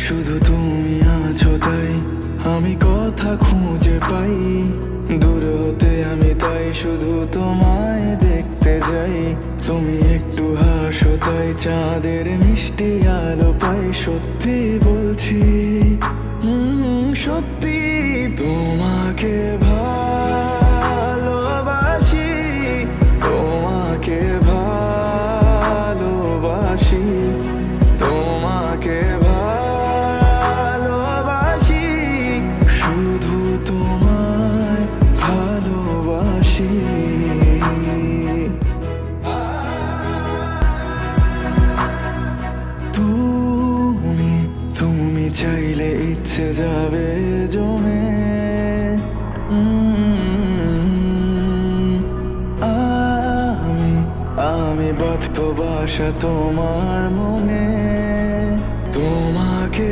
শুধু তুমি আছো তাই আমি কথা খুঁজে পাই, দূর হতে আমি তাই শুধু তোমায় দেখতে যাই। তুমি একটু হাসো তাই চাঁদের মিষ্টি আলো পাই। সত্যি বলছি, সত্যি তোমাকে ভালোবাসি, তোমাকে ভালোবাসি, তোমাকে ভালোবাসি, শুধু তোমায় ভালোবাসি। তুমি তুমি চাইলে ইচ্ছে যাবে জমে, আমি আমি বাঁধবো বাসা তোমার মনে। তোমাকে